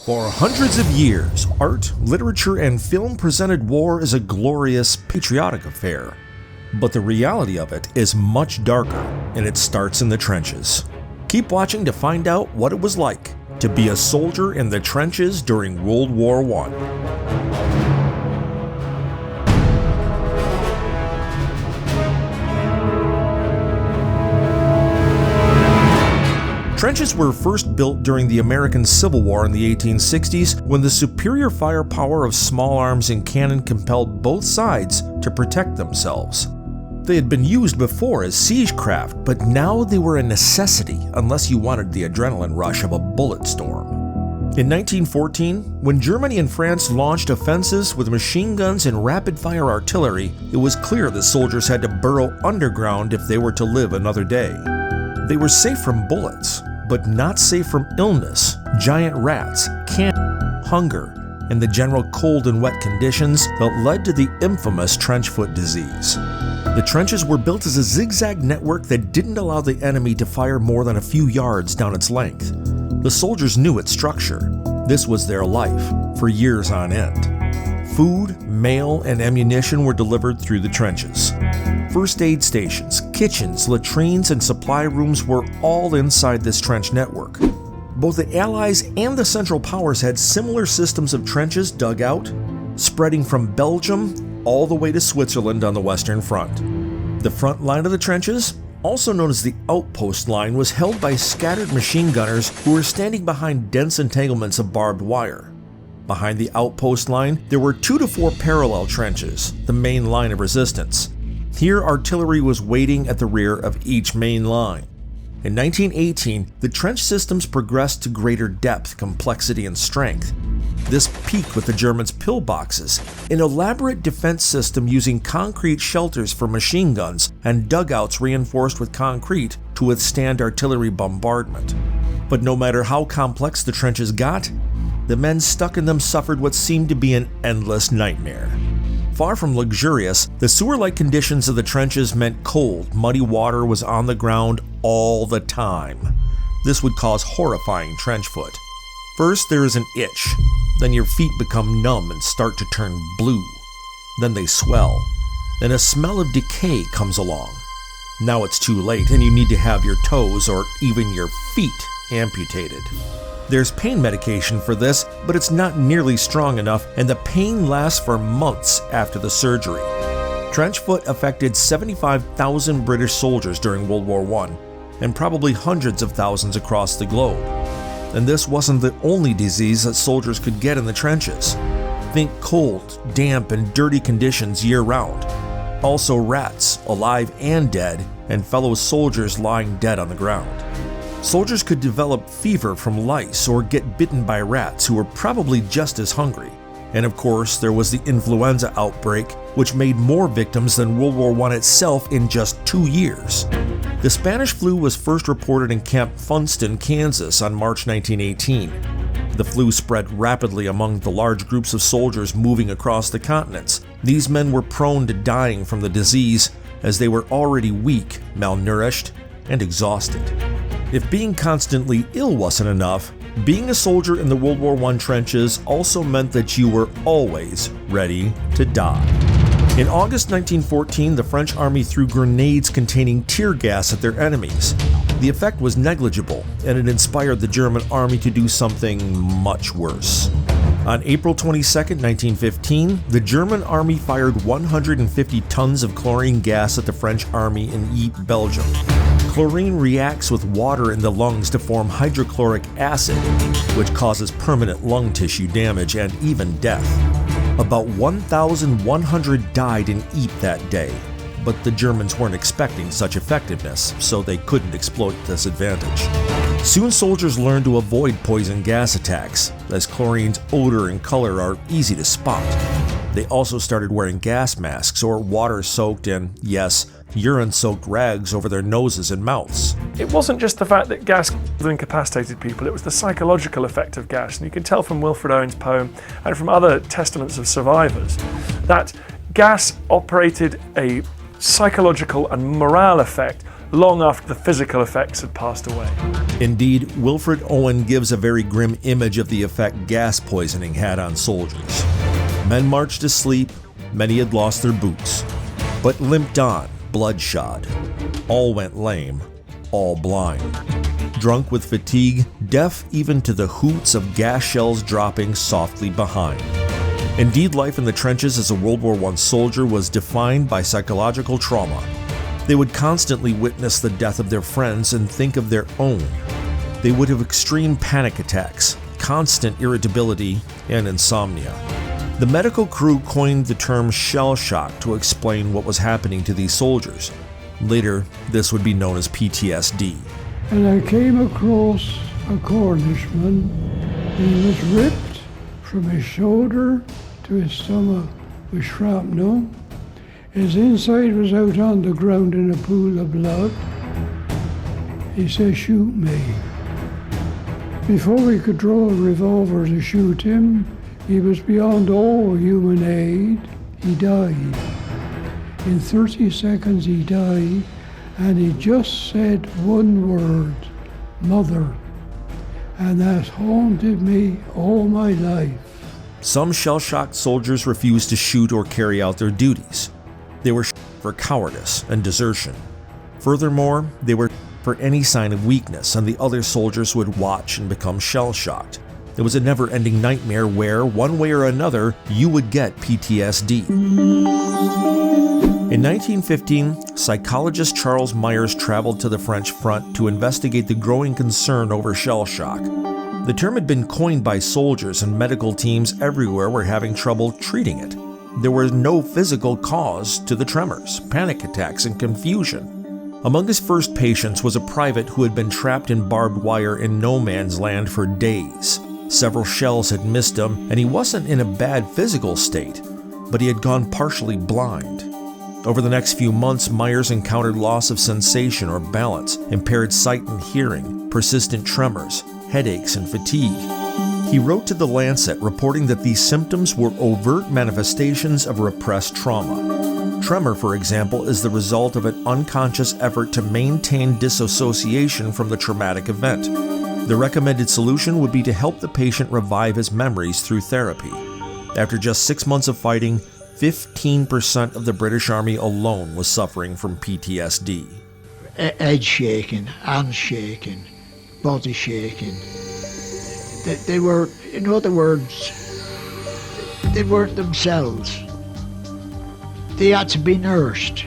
For hundreds of years, art, literature, and film presented war as a glorious, patriotic affair. But the reality of it is much darker, and it starts in the trenches. Keep watching to find out what it was like to be a soldier in the trenches during World War I. Trenches were first built during the American Civil War in the 1860s when the superior firepower of small arms and cannon compelled both sides to protect themselves. They had been used before as siegecraft, but now they were a necessity unless you wanted the adrenaline rush of a bullet storm. In 1914, when Germany and France launched offensives with machine guns and rapid-fire artillery, it was clear the soldiers had to burrow underground if they were to live another day. They were safe from bullets, but not safe from illness, giant rats, hunger, and the general cold and wet conditions that led to the infamous trench foot disease. The trenches were built as a zigzag network that didn't allow the enemy to fire more than a few yards down its length. The soldiers knew its structure. This was their life, for years on end. Food, mail, and ammunition were delivered through the trenches. First aid stations, kitchens, latrines, and supply rooms were all inside this trench network. Both the Allies and the Central Powers had similar systems of trenches dug out, spreading from Belgium all the way to Switzerland on the Western Front. The front line of the trenches, also known as the outpost line, was held by scattered machine gunners who were standing behind dense entanglements of barbed wire. Behind the outpost line, there were 2 to 4 parallel trenches, the main line of resistance. Here, artillery was waiting at the rear of each main line. In 1918, the trench systems progressed to greater depth, complexity, and strength. This peaked with the Germans' pillboxes, an elaborate defense system using concrete shelters for machine guns and dugouts reinforced with concrete to withstand artillery bombardment. But no matter how complex the trenches got, the men stuck in them suffered what seemed to be an endless nightmare. Far from luxurious, the sewer-like conditions of the trenches meant cold, muddy water was on the ground all the time. This would cause horrifying trench foot. First, there is an itch. Then your feet become numb and start to turn blue. Then they swell. Then a smell of decay comes along. Now it's too late and you need to have your toes or even your feet amputated. There's pain medication for this, but it's not nearly strong enough, and the pain lasts for months after the surgery. Trench foot affected 75,000 British soldiers during World War I, and probably hundreds of thousands across the globe. And this wasn't the only disease that soldiers could get in the trenches. Think cold, damp, and dirty conditions year-round. Also rats, alive and dead, and fellow soldiers lying dead on the ground. Soldiers could develop fever from lice or get bitten by rats who were probably just as hungry. And of course, there was the influenza outbreak, which made more victims than World War I itself in just 2 years. The Spanish flu was first reported in Camp Funston, Kansas on March 1918. The flu spread rapidly among the large groups of soldiers moving across the continents. These men were prone to dying from the disease as they were already weak, malnourished, and exhausted. If being constantly ill wasn't enough, being a soldier in the World War I trenches also meant that you were always ready to die. In August 1914, the French army threw grenades containing tear gas at their enemies. The effect was negligible, and it inspired the German army to do something much worse. On April 22, 1915, the German army fired 150 tons of chlorine gas at the French army in Ypres, Belgium. Chlorine reacts with water in the lungs to form hydrochloric acid, which causes permanent lung tissue damage and even death. About 1,100 died in Ypres that day, but the Germans weren't expecting such effectiveness, so they couldn't exploit this advantage. Soon soldiers learned to avoid poison gas attacks, as chlorine's odor and color are easy to spot. They also started wearing gas masks or water-soaked and, yes, urine-soaked rags over their noses and mouths. It wasn't just the fact that gas incapacitated people, it was the psychological effect of gas. And you can tell from Wilfred Owen's poem and from other testaments of survivors that gas operated a psychological and morale effect long after the physical effects had passed away. Indeed, Wilfred Owen gives a very grim image of the effect gas poisoning had on soldiers. Men marched to sleep, many had lost their boots, but limped on, bloodshot. All went lame, all blind. Drunk with fatigue, deaf even to the hoots of gas shells dropping softly behind. Indeed, life in the trenches as a World War I soldier was defined by psychological trauma. They would constantly witness the death of their friends and think of their own. They would have extreme panic attacks, constant irritability, and insomnia. The medical crew coined the term Shellshock to explain what was happening to these soldiers. Later, this would be known as PTSD. And I came across a Cornishman. He was ripped from his shoulder to his stomach with shrapnel. His inside was out on the ground in a pool of blood. He said, "Shoot me." Before we could draw a revolver to shoot him, he was beyond all human aid. He died. In 30 seconds he died, and he just said one word, "Mother." And that haunted me all my life. Some shell-shocked soldiers refused to shoot or carry out their duties. They were for cowardice and desertion. Furthermore, they were for any sign of weakness, and the other soldiers would watch and become shell-shocked. It was a never-ending nightmare where, one way or another, you would get PTSD. In 1915, psychologist Charles Myers traveled to the French front to investigate the growing concern over shell shock. The term had been coined by soldiers, and medical teams everywhere were having trouble treating it. There was no physical cause to the tremors, panic attacks, and confusion. Among his first patients was a private who had been trapped in barbed wire in no man's land for days. Several shells had missed him, and he wasn't in a bad physical state, but he had gone partially blind. Over the next few months, Myers encountered loss of sensation or balance, impaired sight and hearing, persistent tremors, headaches, and fatigue. He wrote to The Lancet reporting that these symptoms were overt manifestations of repressed trauma. Tremor, for example, is the result of an unconscious effort to maintain disassociation from the traumatic event. The recommended solution would be to help the patient revive his memories through therapy. After just 6 months of fighting, 15% of the British Army alone was suffering from PTSD. Head shaking, hands shaking, body shaking. They were, in other words, they weren't themselves. They had to be nursed,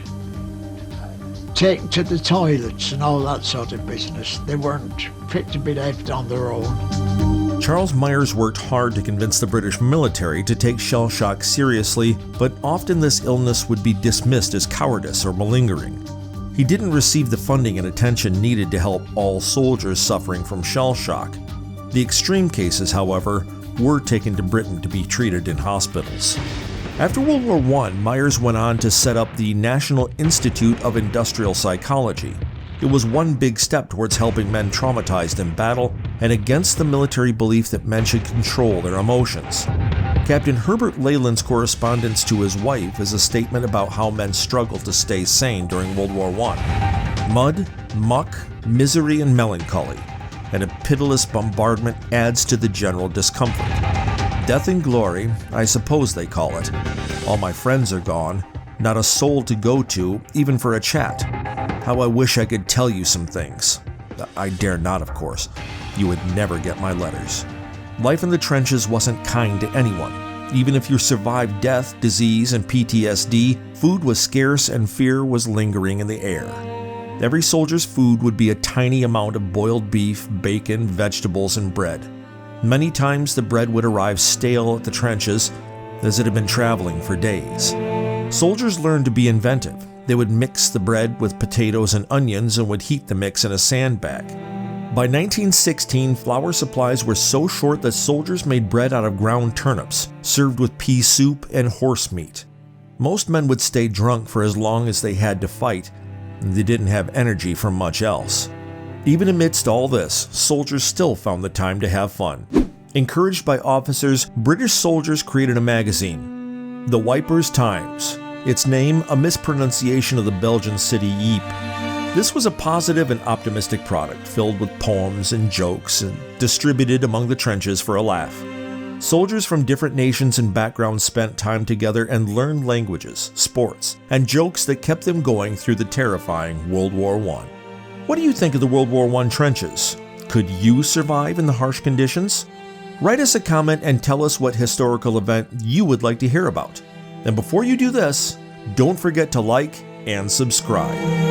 taken to the toilets and all that sort of business. They weren't fit to be left on their own. Charles Myers worked hard to convince the British military to take shell shock seriously, but often this illness would be dismissed as cowardice or malingering. He didn't receive the funding and attention needed to help all soldiers suffering from shell shock. The extreme cases, however, were taken to Britain to be treated in hospitals. After World War I, Myers went on to set up the National Institute of Industrial Psychology. It was one big step towards helping men traumatized in battle and against the military belief that men should control their emotions. Captain Herbert Leyland's correspondence to his wife is a statement about how men struggled to stay sane during World War I. Mud, muck, misery, and melancholy, and a pitiless bombardment adds to the general discomfort. Death and glory, I suppose they call it. All my friends are gone, not a soul to go to, even for a chat. How I wish I could tell you some things. I dare not, of course. You would never get my letters. Life in the trenches wasn't kind to anyone. Even if you survived death, disease, and PTSD, food was scarce and fear was lingering in the air. Every soldier's food would be a tiny amount of boiled beef, bacon, vegetables, and bread. Many times the bread would arrive stale at the trenches, as it had been traveling for days. Soldiers learned to be inventive. They would mix the bread with potatoes and onions and would heat the mix in a sandbag. By 1916, flour supplies were so short that soldiers made bread out of ground turnips, served with pea soup and horse meat. Most men would stay drunk for as long as they had to fight, and they didn't have energy for much else. Even amidst all this, soldiers still found the time to have fun. Encouraged by officers, British soldiers created a magazine, The Wipers Times. Its name, a mispronunciation of the Belgian city Ypres. This was a positive and optimistic product filled with poems and jokes and distributed among the trenches for a laugh. Soldiers from different nations and backgrounds spent time together and learned languages, sports, and jokes that kept them going through the terrifying World War I. What do you think of the World War I trenches? Could you survive in the harsh conditions? Write us a comment and tell us what historical event you would like to hear about. And before you do this, don't forget to like and subscribe.